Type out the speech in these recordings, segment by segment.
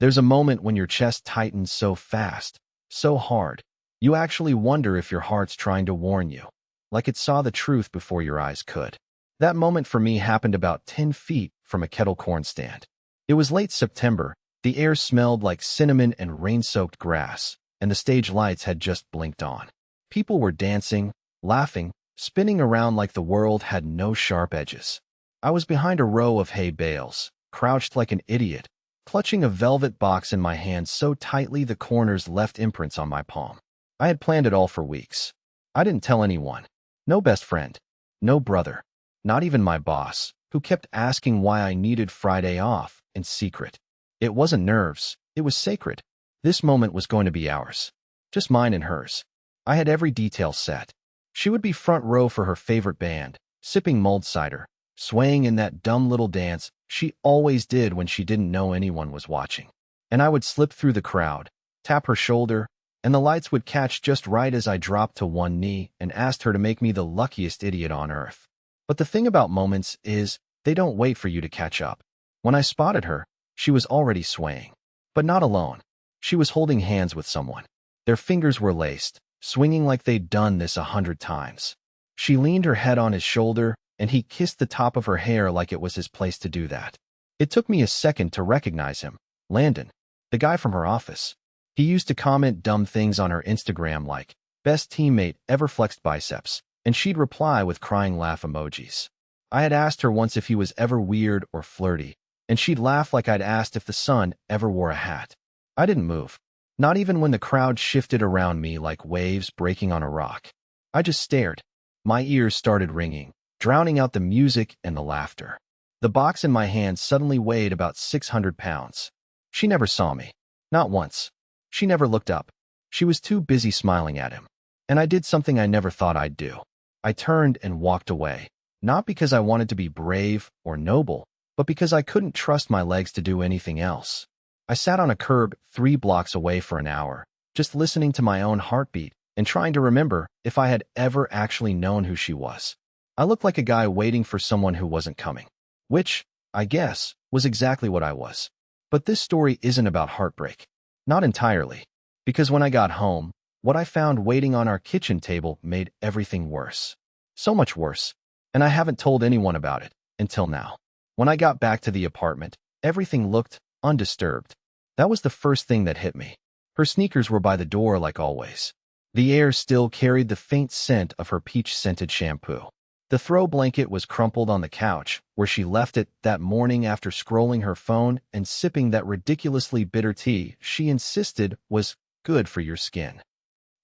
There's a moment when your chest tightens so fast, so hard, you actually wonder if your heart's trying to warn you, like it saw the truth before your eyes could. That moment for me happened about 10 feet from a kettle corn stand. It was late September, the air smelled like cinnamon and rain-soaked grass, and the stage lights had just blinked on. People were dancing, laughing, spinning around like the world had no sharp edges. I was behind a row of hay bales, crouched like an idiot, clutching a velvet box in my hand so tightly the corners left imprints on my palm. I had planned it all for weeks. I didn't tell anyone. No best friend. No brother. Not even my boss, who kept asking why I needed Friday off, in secret. It wasn't nerves. It was sacred. This moment was going to be ours. Just mine and hers. I had every detail set. She would be front row for her favorite band, sipping mulled cider, swaying in that dumb little dance she always did when she didn't know anyone was watching. And I would slip through the crowd, tap her shoulder, and the lights would catch just right as I dropped to one knee and asked her to make me the luckiest idiot on earth. But the thing about moments is, they don't wait for you to catch up. When I spotted her, she was already swaying. But not alone. She was holding hands with someone. Their fingers were laced, swinging like they'd done this 100 times. She leaned her head on his shoulder, and he kissed the top of her hair like it was his place to do that. It took me a second to recognize him. Landon. The guy from her office. He used to comment dumb things on her Instagram like, "Best teammate ever flexed biceps," and she'd reply with crying laugh emojis. I had asked her once if he was ever weird or flirty, and she'd laugh like I'd asked if the sun ever wore a hat. I didn't move. Not even when the crowd shifted around me like waves breaking on a rock. I just stared. My ears started ringing, drowning out the music and the laughter. The box in my hand suddenly weighed about 600 pounds. She never saw me. Not once. She never looked up. She was too busy smiling at him. And I did something I never thought I'd do. I turned and walked away. Not because I wanted to be brave or noble, but because I couldn't trust my legs to do anything else. I sat on a curb 3 blocks away for an hour, just listening to my own heartbeat and trying to remember if I had ever actually known who she was. I looked like a guy waiting for someone who wasn't coming. Which, I guess, was exactly what I was. But this story isn't about heartbreak. Not entirely. Because when I got home, what I found waiting on our kitchen table made everything worse. So much worse. And I haven't told anyone about it, until now. When I got back to the apartment, everything looked undisturbed. That was the first thing that hit me. Her sneakers were by the door like always. The air still carried the faint scent of her peach-scented shampoo. The throw blanket was crumpled on the couch, where she left it that morning after scrolling her phone and sipping that ridiculously bitter tea she insisted was good for your skin.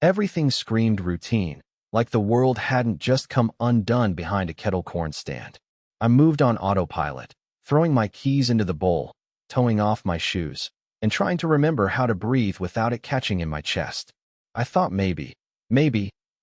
Everything screamed routine, like the world hadn't just come undone behind a kettle corn stand. I moved on autopilot, throwing my keys into the bowl, toeing off my shoes, and trying to remember how to breathe without it catching in my chest. I thought maybe,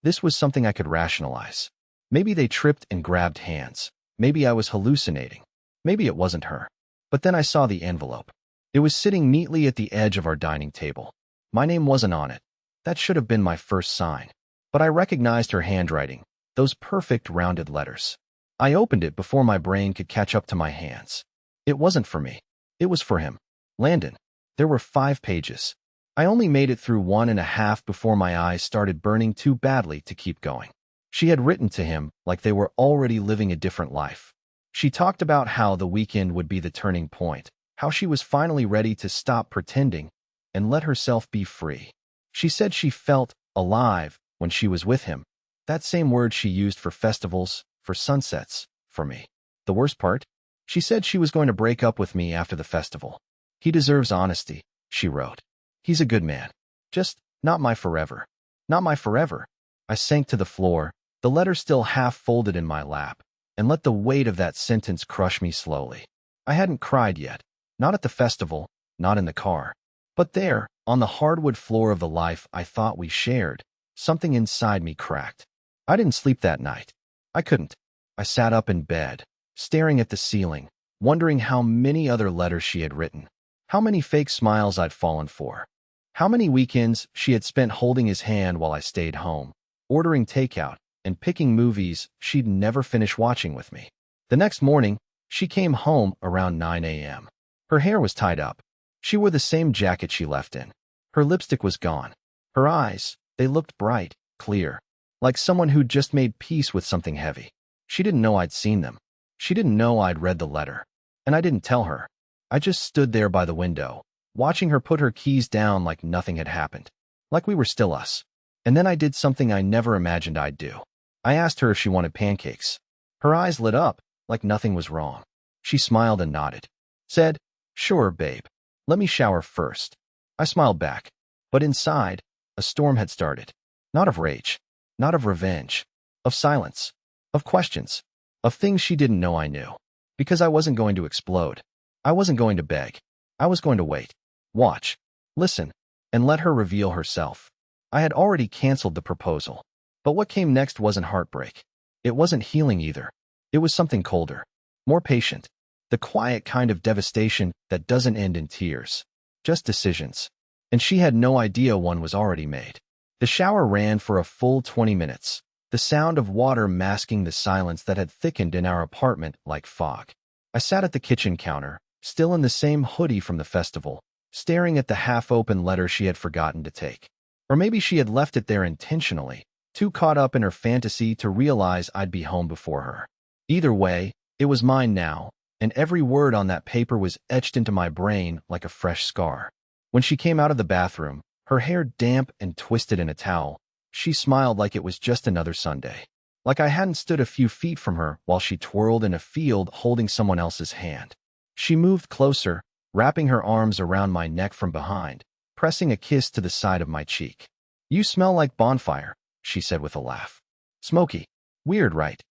this was something I could rationalize. Maybe they tripped and grabbed hands. Maybe I was hallucinating. Maybe it wasn't her. But then I saw the envelope. It was sitting neatly at the edge of our dining table. My name wasn't on it. That should have been my first sign. But I recognized her handwriting, those perfect rounded letters. I opened it before my brain could catch up to my hands. It wasn't for me. It was for him. Landon. There were 5 pages. I only made it through 1.5 before my eyes started burning too badly to keep going. She had written to him like they were already living a different life. She talked about how the weekend would be the turning point, how she was finally ready to stop pretending and let herself be free. She said she felt alive when she was with him. That same word she used for festivals, for sunsets, for me. The worst part? She said she was going to break up with me after the festival. He deserves honesty, she wrote. He's a good man. Just not my forever. Not my forever. I sank to the floor, the letter still half folded in my lap, and let the weight of that sentence crush me slowly. I hadn't cried yet. Not at the festival, not in the car. But there, on the hardwood floor of the life I thought we shared, something inside me cracked. I didn't sleep that night. I couldn't. I sat up in bed, staring at the ceiling, wondering how many other letters she had written, how many fake smiles I'd fallen for, how many weekends she had spent holding his hand while I stayed home, ordering takeout, and picking movies she'd never finish watching with me. The next morning, she came home around 9 a.m. Her hair was tied up. She wore the same jacket she left in. Her lipstick was gone. Her eyes, they looked bright, clear, like someone who'd just made peace with something heavy. She didn't know I'd seen them. She didn't know I'd read the letter. And I didn't tell her. I just stood there by the window, watching her put her keys down like nothing had happened, like we were still us. And then I did something I never imagined I'd do. I asked her if she wanted pancakes. Her eyes lit up, like nothing was wrong. She smiled and nodded. Said, "Sure, babe. Let me shower first." I smiled back. But inside, a storm had started. Not of rage, not of revenge, of silence, of questions, of things she didn't know I knew. Because I wasn't going to explode. I wasn't going to beg. I was going to wait, watch, listen, and let her reveal herself. I had already canceled the proposal. But what came next wasn't heartbreak. It wasn't healing either. It was something colder, more patient, the quiet kind of devastation that doesn't end in tears, just decisions. And she had no idea one was already made. The shower ran for a full 20 minutes, the sound of water masking the silence that had thickened in our apartment like fog. I sat at the kitchen counter, still in the same hoodie from the festival, staring at the half-open letter she had forgotten to take. Or maybe she had left it there intentionally, too caught up in her fantasy to realize I'd be home before her. Either way, it was mine now, and every word on that paper was etched into my brain like a fresh scar. When she came out of the bathroom, her hair damp and twisted in a towel, she smiled like it was just another Sunday. Like I hadn't stood a few feet from her while she twirled in a field holding someone else's hand. She moved closer, wrapping her arms around my neck from behind, pressing a kiss to the side of my cheek. "You smell like bonfire," she said with a laugh. "Smoky. Weird, right?"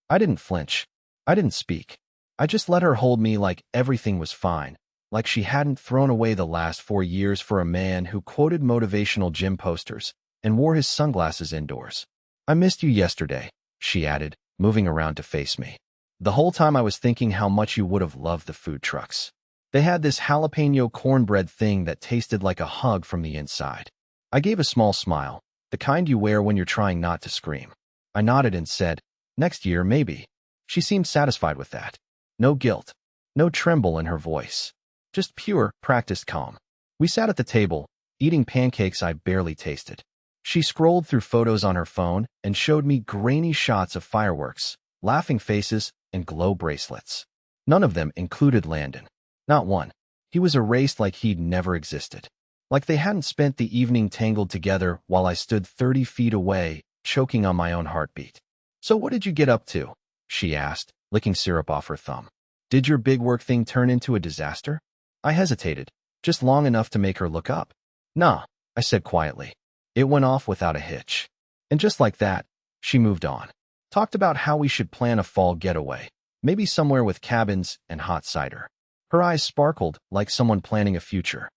I didn't flinch. I didn't speak. I just let her hold me like everything was fine, like she hadn't thrown away the last 4 years for a man who quoted motivational gym posters and wore his sunglasses indoors. "I missed you yesterday," she added, moving around to face me. "The whole time I was thinking how much you would have loved the food trucks. They had this jalapeno cornbread thing that tasted like a hug from the inside." I gave a small smile, the kind you wear when you're trying not to scream. I nodded and said, "Next year, maybe." She seemed satisfied with that. No guilt, no tremble in her voice. Just pure, practiced calm. We sat at the table, eating pancakes I barely tasted. She scrolled through photos on her phone and showed me grainy shots of fireworks, laughing faces, and glow bracelets. None of them included Landon. Not one. He was erased like he'd never existed. Like they hadn't spent the evening tangled together while I stood 30 feet away, choking on my own heartbeat. "So what did you get up to?" she asked, licking syrup off her thumb. "Did your big work thing turn into a disaster?" I hesitated, just long enough to make her look up. "Nah," I said quietly. "It went off without a hitch." And just like that, she moved on. Talked about how we should plan a fall getaway, maybe somewhere with cabins and hot cider. Her eyes sparkled like someone planning a future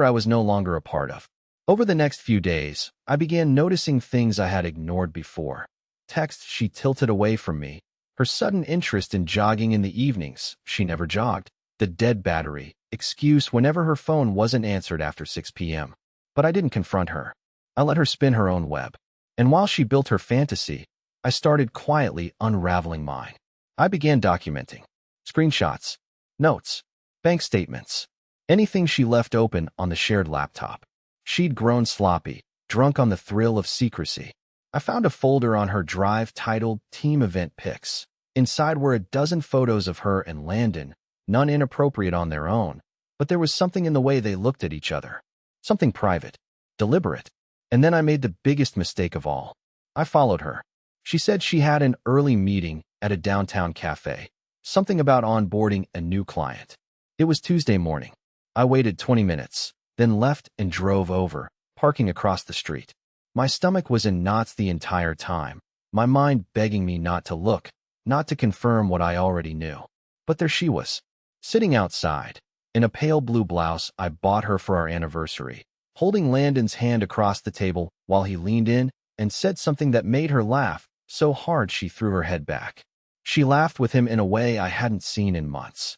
I was no longer a part of. Over the next few days, I began noticing things I had ignored before. Texts she tilted away from me, her sudden interest in jogging in the evenings, she never jogged, the dead battery, excuse whenever her phone wasn't answered after 6 p.m. But I didn't confront her. I let her spin her own web. And while she built her fantasy, I started quietly unraveling mine. I began documenting. Screenshots, notes, bank statements, anything she left open on the shared laptop. She'd grown sloppy, drunk on the thrill of secrecy. I found a folder on her drive titled Team Event Pics. Inside were a dozen photos of her and Landon, none inappropriate on their own, but there was something in the way they looked at each other. Something private, deliberate. And then I made the biggest mistake of all. I followed her. She said she had an early meeting at a downtown cafe, something about onboarding a new client. It was Tuesday morning. I waited 20 minutes, then left and drove over, parking across the street. My stomach was in knots the entire time, my mind begging me not to look, not to confirm what I already knew. But there she was, sitting outside, in a pale blue blouse I bought her for our anniversary, holding Landon's hand across the table while he leaned in and said something that made her laugh so hard she threw her head back. She laughed with him in a way I hadn't seen in months.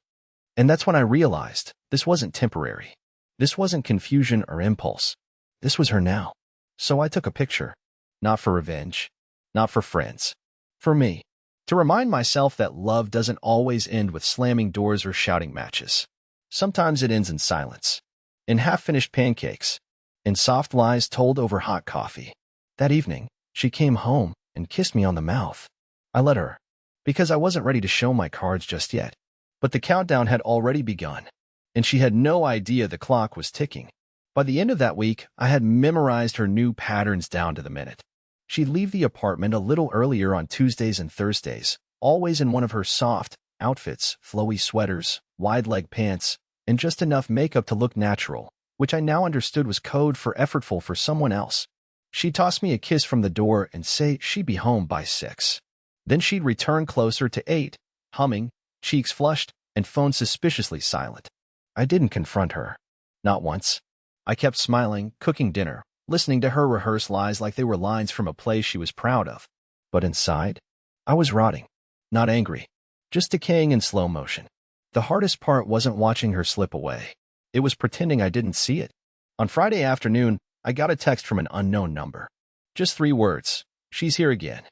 And that's when I realized this wasn't temporary. This wasn't confusion or impulse. This was her now. So I took a picture. Not for revenge. Not for friends. For me. To remind myself that love doesn't always end with slamming doors or shouting matches. Sometimes it ends in silence, in half-finished pancakes, in soft lies told over hot coffee. That evening, she came home and kissed me on the mouth. I let her, because I wasn't ready to show my cards just yet. But the countdown had already begun, and she had no idea the clock was ticking. By the end of that week, I had memorized her new patterns down to the minute. She'd leave the apartment a little earlier on Tuesdays and Thursdays, always in one of her soft outfits, flowy sweaters, wide-leg pants, and just enough makeup to look natural, which I now understood was code for effortful for someone else. She'd toss me a kiss from the door and say she'd be home by 6. Then she'd return closer to 8, humming, cheeks flushed, and phone suspiciously silent. I didn't confront her. Not once. I kept smiling, cooking dinner, listening to her rehearse lies like they were lines from a play she was proud of. But inside, I was rotting. Not angry. Just decaying in slow motion. The hardest part wasn't watching her slip away. It was pretending I didn't see it. On Friday afternoon, I got a text from an unknown number. Just 3 words. She's here again.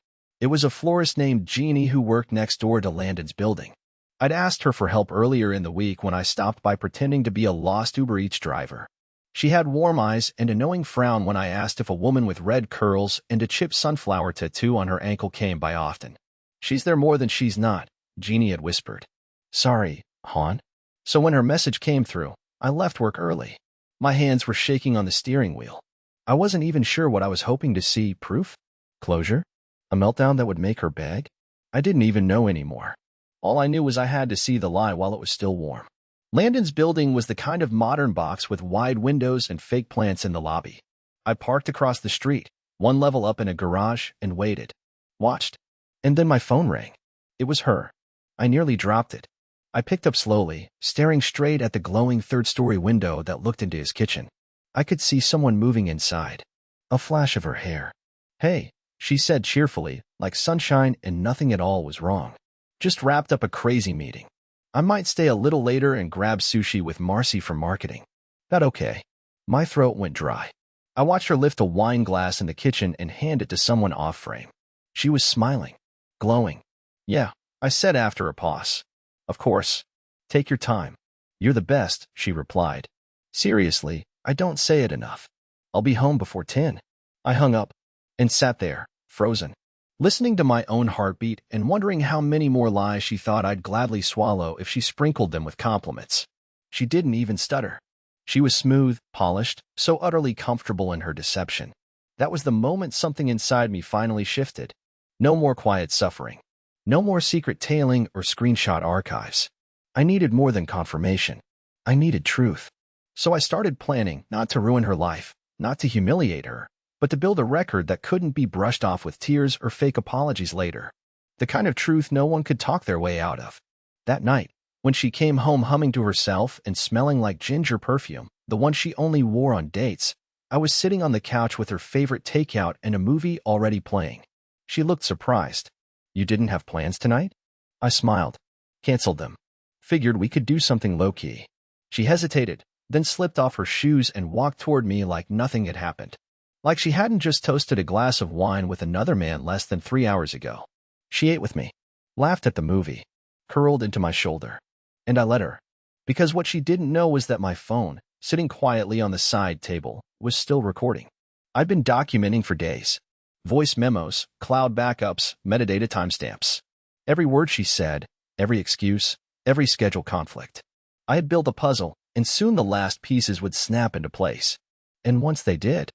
It was a florist named Jeannie who worked next door to Landon's building. I'd asked her for help earlier in the week when I stopped by pretending to be a lost Uber Eats driver. She had warm eyes and a knowing frown when I asked if a woman with red curls and a chipped sunflower tattoo on her ankle came by often. She's there more than she's not, Jeannie had whispered. Sorry, hon. So when her message came through, I left work early. My hands were shaking on the steering wheel. I wasn't even sure what I was hoping to see. Proof? Closure? A meltdown that would make her beg? I didn't even know anymore. All I knew was I had to see the lie while it was still warm. Landon's building was the kind of modern box with wide windows and fake plants in the lobby. I parked across the street, 1 level up in a garage, and waited. Watched. And then my phone rang. It was her. I nearly dropped it. I picked up slowly, staring straight at the glowing 3rd-story window that looked into his kitchen. I could see someone moving inside. A flash of her hair. Hey, she said cheerfully, like sunshine and nothing at all was wrong. Just wrapped up a crazy meeting. I might stay a little later and grab sushi with Marcy from marketing. That okay. My throat went dry. I watched her lift a wine glass in the kitchen and hand it to someone off-frame. She was smiling, glowing. Yeah, I said after a pause. Of course. Take your time. You're the best, she replied. Seriously, I don't say it enough. I'll be home before 10. I hung up and sat there, frozen, listening to my own heartbeat and wondering how many more lies she thought I'd gladly swallow if she sprinkled them with compliments. She didn't even stutter. She was smooth, polished, so utterly comfortable in her deception. That was the moment something inside me finally shifted. No more quiet suffering. No more secret tailing or screenshot archives. I needed more than confirmation. I needed truth. So I started planning not to ruin her life, not to humiliate her, but to build a record that couldn't be brushed off with tears or fake apologies later. The kind of truth no one could talk their way out of. That night, when she came home humming to herself and smelling like ginger perfume, the one she only wore on dates, I was sitting on the couch with her favorite takeout and a movie already playing. She looked surprised. You didn't have plans tonight? I smiled. Canceled them. Figured we could do something low-key. She hesitated, then slipped off her shoes and walked toward me like nothing had happened. Like she hadn't just toasted a glass of wine with another man less than 3 hours ago. She ate with me, laughed at the movie, curled into my shoulder. And I let her. Because what she didn't know was that my phone, sitting quietly on the side table, was still recording. I'd been documenting for days. Voice memos, cloud backups, metadata timestamps. Every word she said, every excuse, every schedule conflict. I had built a puzzle, and soon the last pieces would snap into place. And once they did,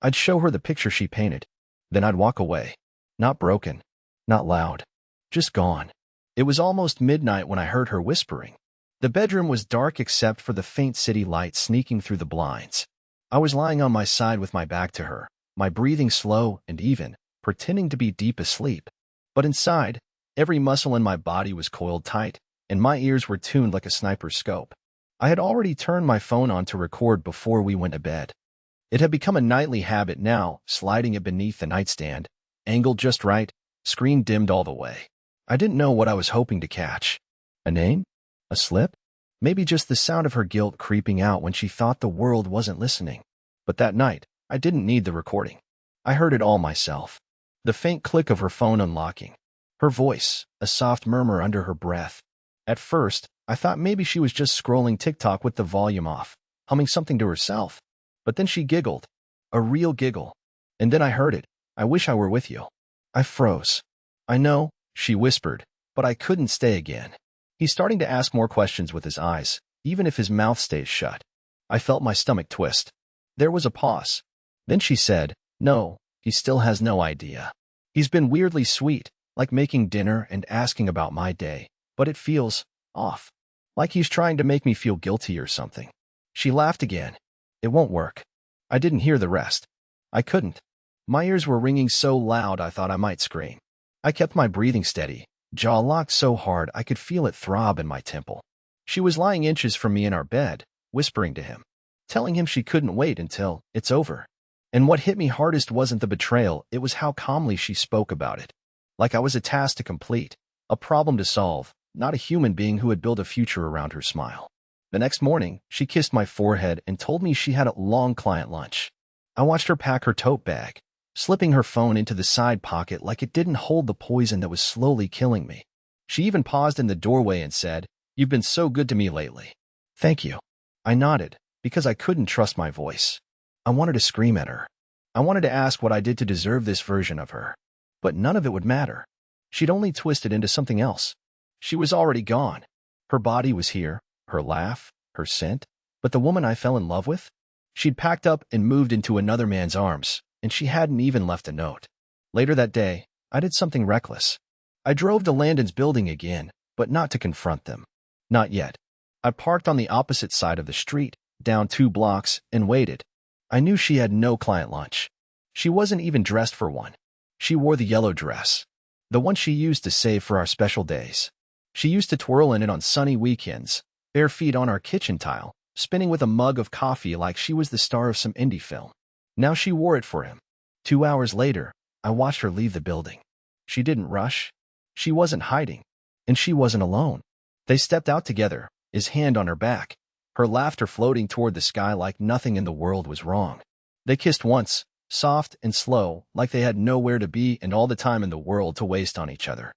I'd show her the picture she painted. Then I'd walk away. Not broken. Not loud. Just gone. It was almost midnight when I heard her whispering. The bedroom was dark except for the faint city light sneaking through the blinds. I was lying on my side with my back to her, my breathing slow and even, pretending to be deep asleep. But inside, every muscle in my body was coiled tight, and my ears were tuned like a sniper's scope. I had already turned my phone on to record before we went to bed. It had become a nightly habit now, sliding it beneath the nightstand, angled just right, screen dimmed all the way. I didn't know what I was hoping to catch. A name? A slip? Maybe just the sound of her guilt creeping out when she thought the world wasn't listening. But that night, I didn't need the recording. I heard it all myself. The faint click of her phone unlocking. Her voice, a soft murmur under her breath. At first, I thought maybe she was just scrolling TikTok with the volume off, humming something to herself. But then she giggled. A real giggle. And then I heard it. I wish I were with you. I froze. I know, she whispered, but I couldn't stay again. He's starting to ask more questions with his eyes, even if his mouth stays shut. I felt my stomach twist. There was a pause. Then she said, no, he still has no idea. He's been weirdly sweet, like making dinner and asking about my day, but it feels off. Like he's trying to make me feel guilty or something. She laughed again. It won't work. I didn't hear the rest. I couldn't. My ears were ringing so loud I thought I might scream. I kept my breathing steady, jaw locked so hard I could feel it throb in my temple. She was lying inches from me in our bed, whispering to him, telling him she couldn't wait until it's over. And what hit me hardest wasn't the betrayal, it was how calmly she spoke about it. Like I was a task to complete, a problem to solve, not a human being who had built a future around her smile. The next morning, she kissed my forehead and told me she had a long client lunch. I watched her pack her tote bag, slipping her phone into the side pocket like it didn't hold the poison that was slowly killing me. She even paused in the doorway and said, "You've been so good to me lately." "Thank you." I nodded, because I couldn't trust my voice. I wanted to scream at her. I wanted to ask what I did to deserve this version of her. But none of it would matter. She'd only twisted into something else. She was already gone. Her body was here, her laugh, her scent. But the woman I fell in love with? She'd packed up and moved into another man's arms, and she hadn't even left a note. Later that day, I did something reckless. I drove to Landon's building again, but not to confront them. Not yet. I parked on the opposite side of the street, down 2 blocks, and waited. I knew she had no client lunch. She wasn't even dressed for one. She wore the yellow dress, the one she used to save for our special days. She used to twirl in it on sunny weekends, bare feet on our kitchen tile, spinning with a mug of coffee like she was the star of some indie film. Now she wore it for him. 2 hours later, I watched her leave the building. She didn't rush. She wasn't hiding. And she wasn't alone. They stepped out together, his hand on her back, her laughter floating toward the sky like nothing in the world was wrong. They kissed once, soft and slow, like they had nowhere to be and all the time in the world to waste on each other.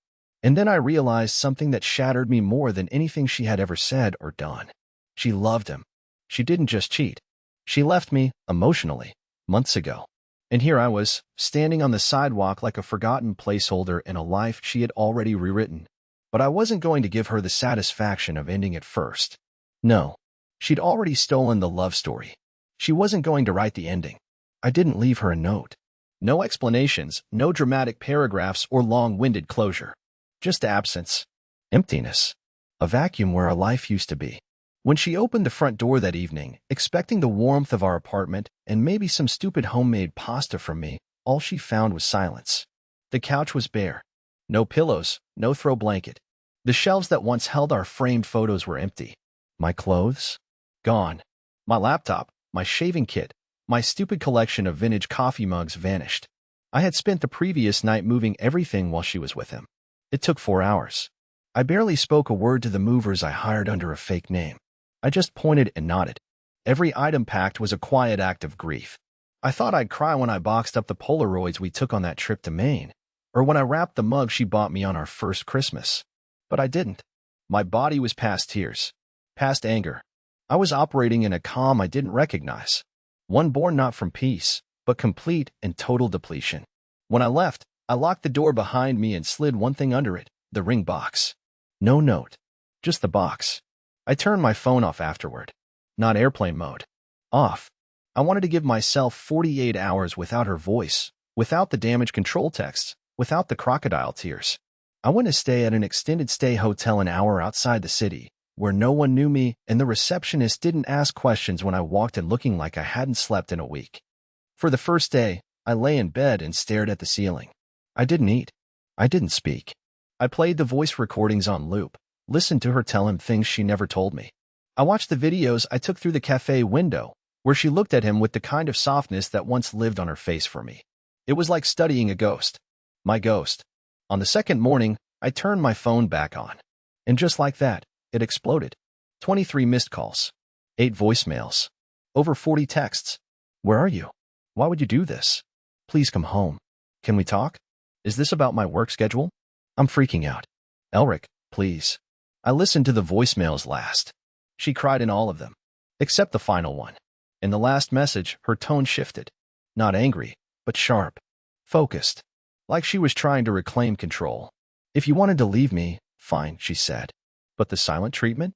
And then I realized something that shattered me more than anything she had ever said or done. She loved him. She didn't just cheat. She left me, emotionally, months ago. And here I was, standing on the sidewalk like a forgotten placeholder in a life she had already rewritten. But I wasn't going to give her the satisfaction of ending it first. No. She'd already stolen the love story. She wasn't going to write the ending. I didn't leave her a note. No explanations, no dramatic paragraphs or long-winded closure. Just absence. Emptiness. A vacuum where our life used to be. When she opened the front door that evening, expecting the warmth of our apartment and maybe some stupid homemade pasta from me, all she found was silence. The couch was bare. No pillows, no throw blanket. The shelves that once held our framed photos were empty. My clothes? Gone. My laptop, my shaving kit, my stupid collection of vintage coffee mugs vanished. I had spent the previous night moving everything while she was with him. It took 4 hours. I barely spoke a word to the movers I hired under a fake name. I just pointed and nodded. Every item packed was a quiet act of grief. I thought I'd cry when I boxed up the Polaroids we took on that trip to Maine, or when I wrapped the mug she bought me on our first Christmas. But I didn't. My body was past tears, past anger. I was operating in a calm I didn't recognize. One born not from peace, but complete and total depletion. When I left, I locked the door behind me and slid one thing under it, the ring box. No note. Just the box. I turned my phone off afterward. Not airplane mode. Off. I wanted to give myself 48 hours without her voice, without the damage control texts, without the crocodile tears. I went to stay at an extended stay hotel an hour outside the city, where no one knew me and the receptionist didn't ask questions when I walked in looking like I hadn't slept in a week. For the first day, I lay in bed and stared at the ceiling. I didn't eat. I didn't speak. I played the voice recordings on loop, listened to her tell him things she never told me. I watched the videos I took through the cafe window, where she looked at him with the kind of softness that once lived on her face for me. It was like studying a ghost. My ghost. On the second morning, I turned my phone back on. And just like that, it exploded. 23 missed calls. 8 voicemails. Over 40 texts. Where are you? Why would you do this? Please come home. Can we talk? Is this about my work schedule? I'm freaking out. Elric, please. I listened to the voicemails last. She cried in all of them, except the final one. In the last message, her tone shifted. Not angry, but sharp. Focused. Like she was trying to reclaim control. If you wanted to leave me, fine, she said. But the silent treatment?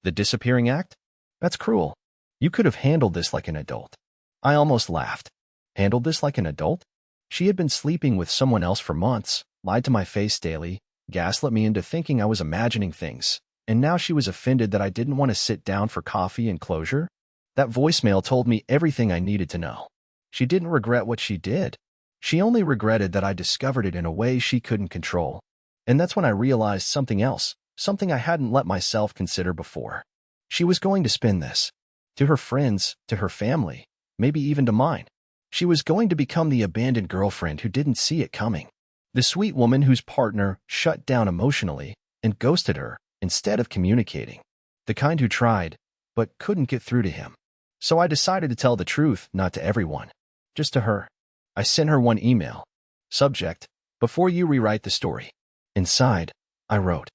The disappearing act? That's cruel. You could have handled this like an adult. I almost laughed. Handled this like an adult? She had been sleeping with someone else for months, lied to my face daily, gaslit me into thinking I was imagining things, and now she was offended that I didn't want to sit down for coffee and closure? That voicemail told me everything I needed to know. She didn't regret what she did. She only regretted that I discovered it in a way she couldn't control. And that's when I realized something else, something I hadn't let myself consider before. She was going to spin this. To her friends, to her family, maybe even to mine. She was going to become the abandoned girlfriend who didn't see it coming. The sweet woman whose partner shut down emotionally and ghosted her instead of communicating. The kind who tried, but couldn't get through to him. So I decided to tell the truth, not to everyone, just to her. I sent her one email. Subject: before you rewrite the story. Inside, I wrote,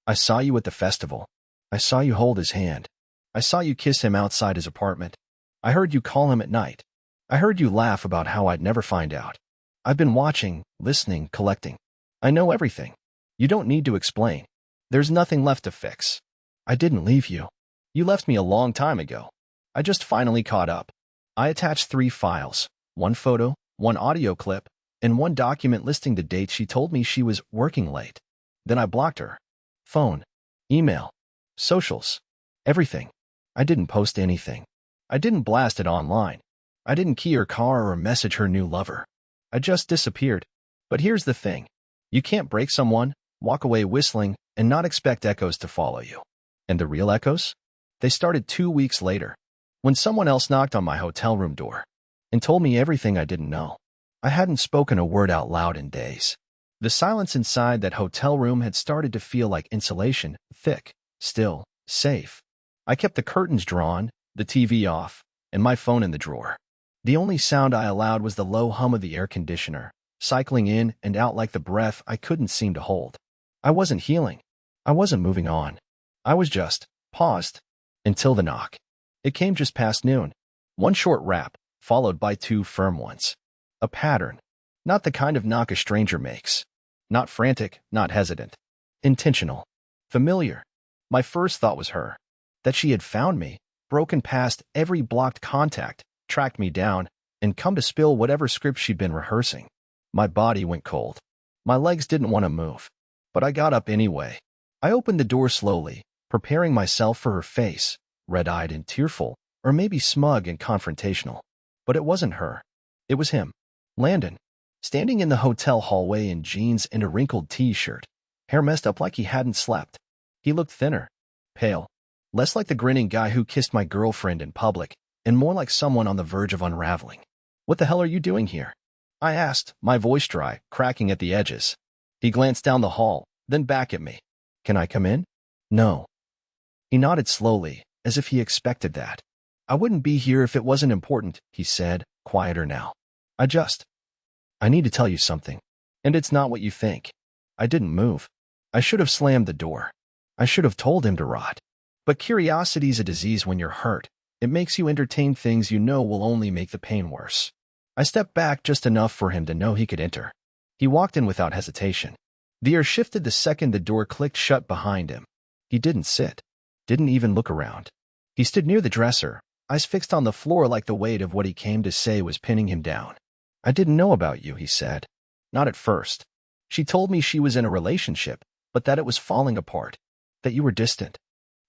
I saw you at the festival. I saw you hold his hand. I saw you kiss him outside his apartment. I heard you call him at night. I heard you laugh about how I'd never find out. I've been watching, listening, collecting. I know everything. You don't need to explain. There's nothing left to fix. I didn't leave you. You left me a long time ago. I just finally caught up. I attached 3 files, 1 photo, 1 audio clip, and 1 document listing the dates she told me she was working late. Then I blocked her. Phone, email, socials, everything. I didn't post anything. I didn't blast it online. I didn't key her car or message her new lover. I just disappeared. But here's the thing. You can't break someone, walk away whistling, and not expect echoes to follow you. And the real echoes? They started 2 weeks later, when someone else knocked on my hotel room door and told me everything I didn't know. I hadn't spoken a word out loud in days. The silence inside that hotel room had started to feel like insulation, thick, still, safe. I kept the curtains drawn, the TV off, and my phone in the drawer. The only sound I allowed was the low hum of the air conditioner, cycling in and out like the breath I couldn't seem to hold. I wasn't healing. I wasn't moving on. I was just paused until the knock. It came just past noon. 1 short rap, followed by 2 firm ones. A pattern. Not the kind of knock a stranger makes. Not frantic, not hesitant. Intentional. Familiar. My first thought was her. That she had found me, broken past every blocked contact, tracked me down, and come to spill whatever script she'd been rehearsing. My body went cold. My legs didn't want to move. But I got up anyway. I opened the door slowly, preparing myself for her face, red-eyed and tearful, or maybe smug and confrontational. But it wasn't her. It was him. Landon. Standing in the hotel hallway in jeans and a wrinkled t-shirt, hair messed up like he hadn't slept. He looked thinner, pale, less like the grinning guy who kissed my girlfriend in public, and more like someone on the verge of unraveling. What the hell are you doing here? I asked, my voice dry, cracking at the edges. He glanced down the hall, then back at me. Can I come in? No. He nodded slowly, as if he expected that. I wouldn't be here if it wasn't important, he said, quieter now. I need to tell you something. And it's not what you think. I didn't move. I should have slammed the door. I should have told him to rot. But curiosity's a disease when you're hurt. It makes you entertain things you know will only make the pain worse. I stepped back just enough for him to know he could enter. He walked in without hesitation. The air shifted the second the door clicked shut behind him. He didn't sit. Didn't even look around. He stood near the dresser, eyes fixed on the floor like the weight of what he came to say was pinning him down. I didn't know about you, he said. Not at first. She told me she was in a relationship, but that it was falling apart. That you were distant.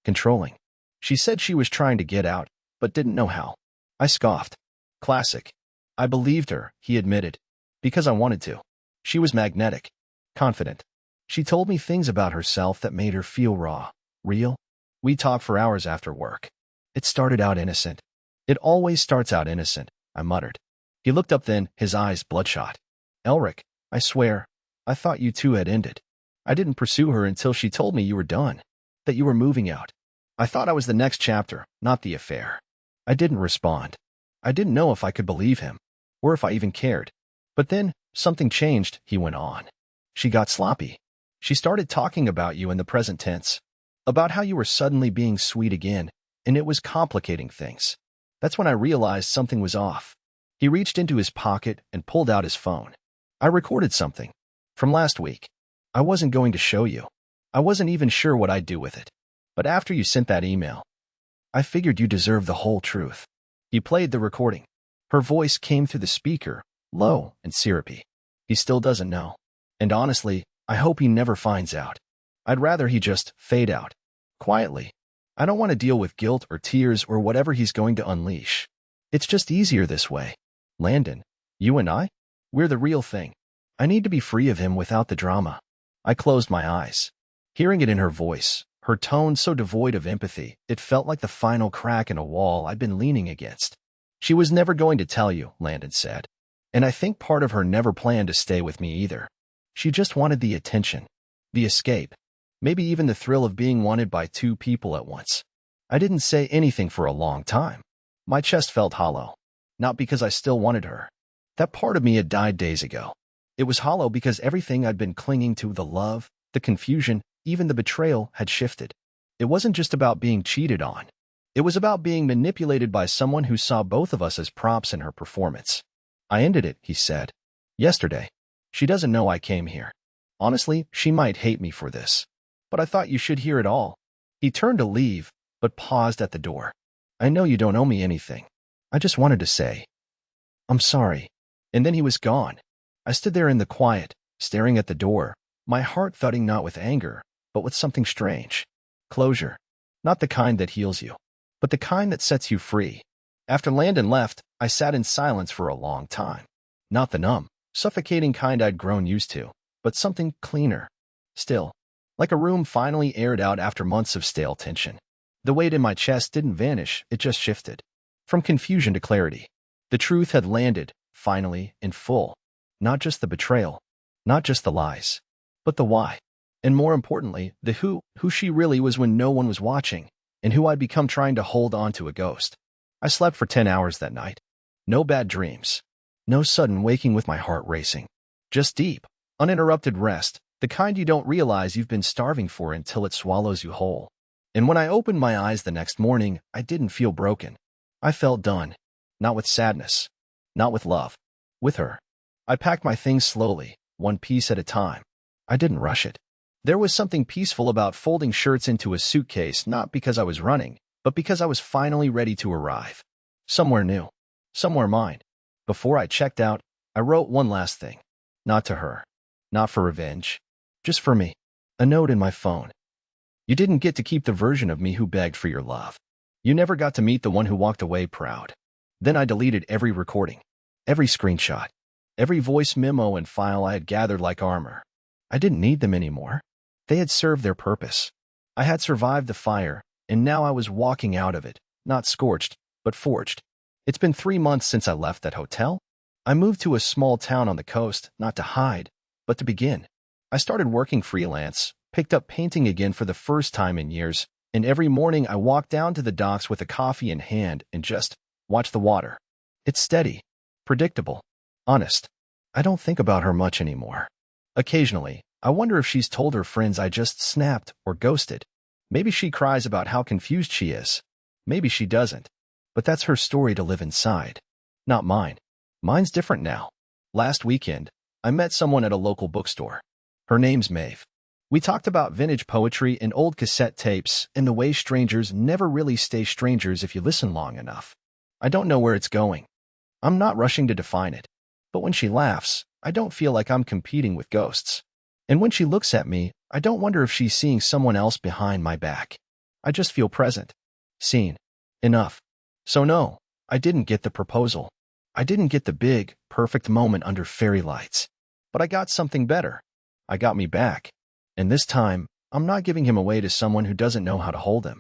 Controlling. She said she was trying to get out, but didn't know how. I scoffed. Classic. I believed her, he admitted. Because I wanted to. She was magnetic. Confident. She told me things about herself that made her feel raw. Real. We talked for hours after work. It started out innocent. It always starts out innocent, I muttered. He looked up then, his eyes bloodshot. Elric, I swear, I thought you two had ended. I didn't pursue her until she told me you were done. That you were moving out. I thought I was the next chapter, not the affair. I didn't respond. I didn't know if I could believe him, or if I even cared. But then, something changed, he went on. She got sloppy. She started talking about you in the present tense. about how you were suddenly being sweet again, and it was complicating things. That's when I realized something was off. He reached into his pocket and pulled out his phone. I recorded something from last week. I wasn't going to show you. I wasn't even sure what I'd do with it. But after you sent that email, I figured you deserved the whole truth. He played the recording. Her voice came through the speaker, low and syrupy. He still doesn't know. And honestly, I hope he never finds out. I'd rather he just fade out. Quietly. I don't want to deal with guilt or tears or whatever he's going to unleash. It's just easier this way. Landon, you and I? We're the real thing. I need to be free of him without the drama. I closed my eyes. Hearing it in her voice, her tone so devoid of empathy, it felt like the final crack in a wall I'd been leaning against. She was never going to tell you, Landon said. And I think part of her never planned to stay with me either. She just wanted the attention, the escape, maybe even the thrill of being wanted by two people at once. I didn't say anything for a long time. My chest felt hollow, not because I still wanted her. That part of me had died days ago. It was hollow because everything I'd been clinging to, the love, the confusion, even the betrayal, had shifted. It wasn't just about being cheated on. It was about being manipulated by someone who saw both of us as props in her performance. I ended it, he said. Yesterday. She doesn't know I came here. Honestly, she might hate me for this. But I thought you should hear it all. He turned to leave, but paused at the door. I know you don't owe me anything. I just wanted to say, I'm sorry. And then he was gone. I stood there in the quiet, staring at the door, my heart thudding not with anger, but with something strange. Closure. Not the kind that heals you, but the kind that sets you free. After Landon left, I sat in silence for a long time. Not the numb, suffocating kind I'd grown used to, but something cleaner. Still. Like a room finally aired out after months of stale tension. The weight in my chest didn't vanish, it just shifted. From confusion to clarity. The truth had landed, finally, in full. Not just the betrayal, not just the lies, but the why. And more importantly, the who she really was when no one was watching, and who I'd become trying to hold on to a ghost. I slept for 10 hours that night. No bad dreams. No sudden waking with my heart racing. Just deep, uninterrupted rest, the kind you don't realize you've been starving for until it swallows you whole. And when I opened my eyes the next morning, I didn't feel broken. I felt done. Not with sadness. Not with love. With her. I packed my things slowly, one piece at a time. I didn't rush it. There was something peaceful about folding shirts into a suitcase, not because I was running, but because I was finally ready to arrive. Somewhere new. Somewhere mine. Before I checked out, I wrote one last thing. Not to her. Not for revenge. Just for me. A note in my phone. You didn't get to keep the version of me who begged for your love. You never got to meet the one who walked away proud. Then I deleted every recording. Every screenshot. Every voice memo and file I had gathered like armor. I didn't need them anymore. They had served their purpose. I had survived the fire, and now I was walking out of it, not scorched, but forged. It's been 3 months since I left that hotel. I moved to a small town on the coast, not to hide, but to begin. I started working freelance, picked up painting again for the first time in years, and every morning I walked down to the docks with a coffee in hand and just watched the water. It's steady, predictable, honest. I don't think about her much anymore. Occasionally, I wonder if she's told her friends I just snapped or ghosted. Maybe she cries about how confused she is. Maybe she doesn't. But that's her story to live inside. Not mine. Mine's different now. Last weekend, I met someone at a local bookstore. Her name's Maeve. We talked about vintage poetry and old cassette tapes and the way strangers never really stay strangers if you listen long enough. I don't know where it's going. I'm not rushing to define it. But when she laughs, I don't feel like I'm competing with ghosts. And when she looks at me, I don't wonder if she's seeing someone else behind my back. I just feel present. Seen. Enough. So no, I didn't get the proposal. I didn't get the big, perfect moment under fairy lights. But I got something better. I got me back. And this time, I'm not giving him away to someone who doesn't know how to hold him.